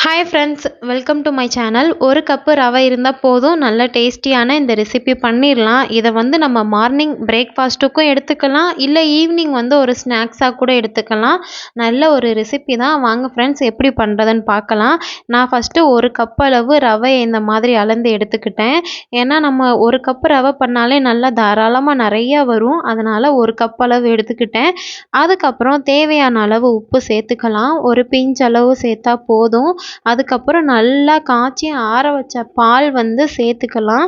Hi friends, welcome to my channel. ஒரு cup ரவை இருந்தால் போதும், நல்ல டேஸ்டியான இந்த ரெசிபி பண்ணிடலாம். இதை வந்து நம்ம மார்னிங் பிரேக்ஃபாஸ்ட்டுக்கும் எடுத்துக்கலாம், இல்லை ஈவினிங் வந்து ஒரு ஸ்நாக்ஸாக கூட எடுத்துக்கலாம். நல்ல ஒரு ரெசிபி தான். வாங்க ஃப்ரெண்ட்ஸ், எப்படி பண்ணுறதுன்னு பார்க்கலாம். நான் ஃபஸ்ட்டு ஒரு கப் அளவு ரவை இந்த மாதிரி அளந்து எடுத்துக்கிட்டேன். ஏன்னா நம்ம ஒரு கப்பு ரவை பண்ணாலே நல்லா தாராளமாக நிறையா வரும், அதனால் ஒரு கப் அளவு எடுத்துக்கிட்டேன். அதுக்கப்புறம் தேவையான அளவு உப்பு சேர்த்துக்கலாம். ஒரு பிஞ்ச் அளவு சேர்த்தா போதும். அதுக்கப்புறம் நல்லா காய்ச்சி ஆற வச்ச பால் வந்து சேர்த்துக்கலாம்.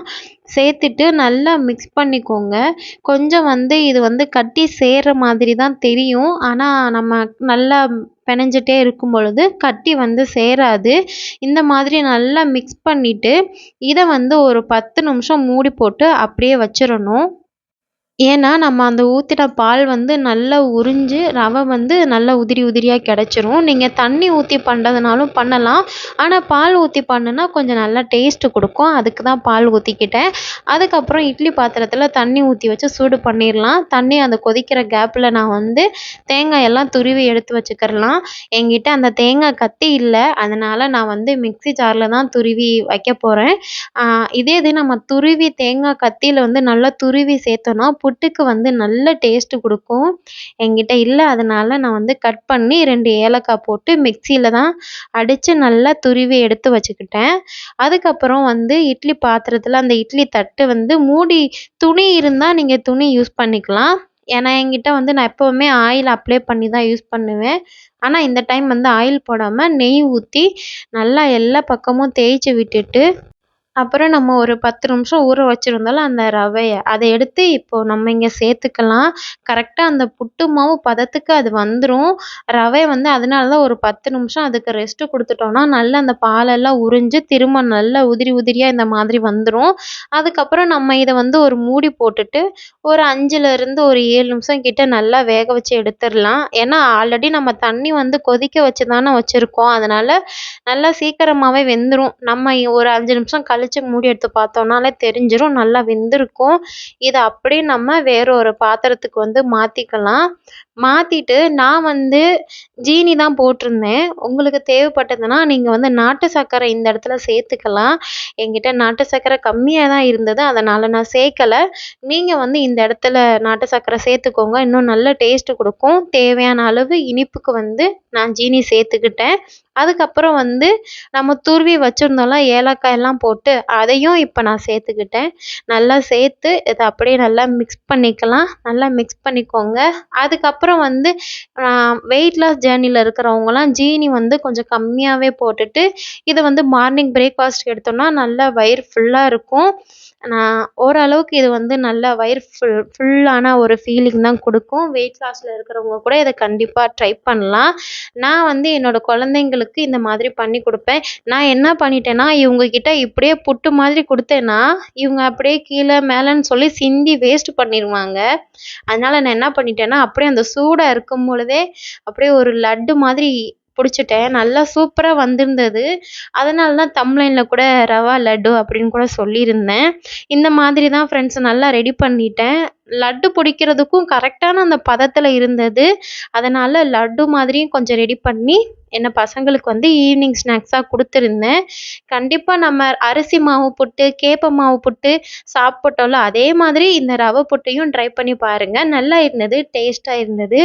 சேர்த்துட்டு நல்லா மிக்ஸ் பண்ணிக்கோங்க. கொஞ்சம் வந்து இது வந்து கட்டி சேர்ற மாதிரி தான் தெரியும். ஆனால் நம்ம நல்லா பெனஞ்சிட்டே இருக்கும் பொழுது கட்டி வந்து சேராது. இந்த மாதிரி நல்லா மிக்ஸ் பண்ணிவிட்டு இதை வந்து ஒரு 10 நிமிஷம் மூடி போட்டு அப்படியே வச்சிடணும். ஏன்னா நம்ம அந்த ஊற்றின பால் வந்து நல்லா உறிஞ்சு ரவை வந்து நல்லா உதிரி உதிரியாக கிடச்சிரும். நீங்கள் தண்ணி ஊற்றி பண்ணுறதுனாலும் பண்ணலாம், ஆனால் பால் ஊற்றி பண்ணுனா கொஞ்சம் நல்லா டேஸ்ட்டு கொடுக்கும். அதுக்கு தான் பால் ஊற்றிக்கிட்டேன். அதுக்கப்புறம் இட்லி பாத்திரத்தில் தண்ணி ஊற்றி வச்சு சூடு பண்ணிடலாம். தண்ணி அந்த கொதிக்கிற கேப்பில் நான் வந்து தேங்காயெல்லாம் துருவி எடுத்து வச்சுக்கிறலாம். என்கிட்ட அந்த தேங்காய் கத்தி இல்லை, அதனால் நான் வந்து மிக்ஸி ஜாரில் தான் துருவி வைக்க போகிறேன். இதே இது நம்ம துருவி தேங்காய் கத்தியில் வந்து நல்லா துருவி சேர்த்தோன்னா புட்டுக்கு வந்து நல்ல டேஸ்ட்டு கொடுக்கும். என்கிட்ட இல்லை, அதனால் நான் வந்து கட் பண்ணி 2 ஏலக்காய் போட்டு மிக்சியில் தான் அடித்து நல்லா துருவி எடுத்து வச்சுக்கிட்டேன். அதுக்கப்புறம் வந்து இட்லி பாத்திரத்தில் அந்த இட்லி தட்டு வந்து மூடி, துணி இருந்தால் நீங்கள் துணி யூஸ் பண்ணிக்கலாம். ஏன்னா என்கிட்ட வந்து நான் எப்போவுமே ஆயில் அப்ளை பண்ணி தான் யூஸ் பண்ணுவேன். ஆனால் இந்த டைம் வந்து ஆயில் போடாமல் நெய் ஊற்றி நல்லா எல்லா பக்கமும் தேய்ச்சி விட்டுட்டு, அப்புறம் நம்ம ஒரு 10 நிமிஷம் ஊற வச்சுருந்தோம்ல அந்த ரவையை, அதை எடுத்து இப்போது நம்ம இங்கே சேர்த்துக்கலாம். கரெக்டாக அந்த புட்டு மாவு பதத்துக்கு அது வந்துடும். ரவை வந்து அதனால தான் ஒரு 10 நிமிஷம் அதுக்கு ரெஸ்ட்டு கொடுத்துட்டோன்னா நல்லா அந்த பாலெல்லாம் உறிஞ்சு திரும்ப நல்லா உதிரி உதிரியாக இந்த மாதிரி வந்துடும். அதுக்கப்புறம் நம்ம இதை வந்து ஒரு மூடி போட்டுட்டு ஒரு 5லேருந்து ஒரு 7 நிமிஷம் கிட்ட நல்லா வேக வச்சு எடுத்துடலாம். ஏன்னா ஆல்ரெடி நம்ம தண்ணி வந்து கொதிக்க வச்சு தானே வச்சுருக்கோம், அதனால் நல்லா சீக்கிரமாகவே வெந்துடும். நம்ம ஒரு 5 நிமிஷம் கழிச்சு மூடி எடுத்து பார்த்தோம்னாலே தெரிஞ்சிடும் நல்லா வெந்திருக்கும். இதை அப்படியே நம்ம வேற ஒரு பாத்திரத்துக்கு வந்து மாற்றிக்கலாம். மாற்றிட்டு நான் வந்து ஜீனி தான் போட்டிருந்தேன். உங்களுக்கு தேவைப்பட்டதுன்னா நீங்கள் வந்து நாட்டு சர்க்கரை இந்த இடத்துல சேர்த்துக்கலாம். என்கிட்ட நாட்டு சர்க்கரை கம்மியாக தான் இருந்தது, அதனால் நான் சேர்க்கலை. நீங்கள் வந்து இந்த இடத்துல நாட்டு சர்க்கரை சேர்த்துக்கோங்க, இன்னும் நல்ல டேஸ்ட்டு கொடுக்கும். தேவையான அளவு இனிப்புக்கு வந்து நான் ஜீனி சேர்த்துக்கிட்டேன். அதுக்கப்புறம் வந்து நம்ம துருவி வச்சுருந்தோம்ல ஏலக்காயெல்லாம் போட்டு, அதையும் இப்போ நான் சேர்த்துக்கிட்டேன். நல்லா சேர்த்து இதை அப்படியே நல்லா மிக்ஸ் பண்ணிக்கலாம். நல்லா மிக்ஸ் பண்ணிக்கோங்க. அதுக்கப்புறம் வந்து வெயிட் லாஸ் ஜேர்னியில் இருக்கிறவங்கலாம் ஜீனி வந்து கொஞ்சம் கம்மியாகவே போட்டுட்டு இதை வந்து மார்னிங் பிரேக்ஃபாஸ்ட்டுக்கு எடுத்தோம்னா நல்லா வயிறு ஃபுல்லாக இருக்கும். நான் ஓரளவுக்கு இது வந்து நல்லா வயிறு ஃபுல்லான ஒரு ஃபீலிங் தான் கொடுக்கும். வெயிட் லாஸில் இருக்கிறவங்க கூட இதை கண்டிப்பாக ட்ரை பண்ணலாம். நான் வந்து என்னோடய குழந்தைங்களுக்கு இந்த மாதிரி பண்ணி கொடுப்பேன். நான் என்ன பண்ணிட்டேன்னா, இவங்கக்கிட்ட இப்படியே புட்டு மாதிரி கொடுத்தேன்னா இவங்க அப்படியே கீழே மேலேன்னு சொல்லி சிந்தி வேஸ்ட் பண்ணிடுவாங்க. அதனால் நான் என்ன பண்ணிட்டேன்னா, அப்படியே அந்த சூடாக இருக்கும் பொழுதே அப்படியே ஒரு லட்டு மாதிரி பிடிச்சிட்டேன். நல்லா சூப்பராக வந்திருந்தது. அதனால தான் தம்ப்லைனில் கூட ரவா லட்டு அப்படின்னு கூட சொல்லியிருந்தேன். இந்த மாதிரி தான் ஃப்ரெண்ட்ஸ் நல்லா ரெடி பண்ணிட்டேன். லட்டு பிடிக்கிறதுக்கும் கரெக்டான அந்த பதத்தில் இருந்தது. அதனால் லட்டு மாதிரியும் கொஞ்சம் ரெடி பண்ணி என்ன பசங்களுக்கு வந்து ஈவினிங் ஸ்நாக்ஸாக கொடுத்துருந்தேன். கண்டிப்பாக நம்ம அரிசி மாவு புட்டு, கேப்பை மாவு புட்டு சாப்பிட்டோம்ல, அதே மாதிரி இந்த ரவை புட்டையும் ட்ரை பண்ணி பாருங்கள். நல்லா இருந்தது, டேஸ்ட்டாக இருந்தது.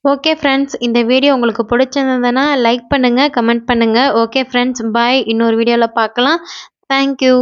ஓகே ஃப்ரெண்ட்ஸ், இந்த வீடியோ உங்களுக்கு பிடிச்சிருந்ததுன்னா லைக் பண்ணுங்கள், கமெண்ட் பண்ணுங்கள். ஓகே ஃப்ரெண்ட்ஸ், பாய். இன்னொரு வீடியோவில் பார்க்கலாம். தேங்க்யூ.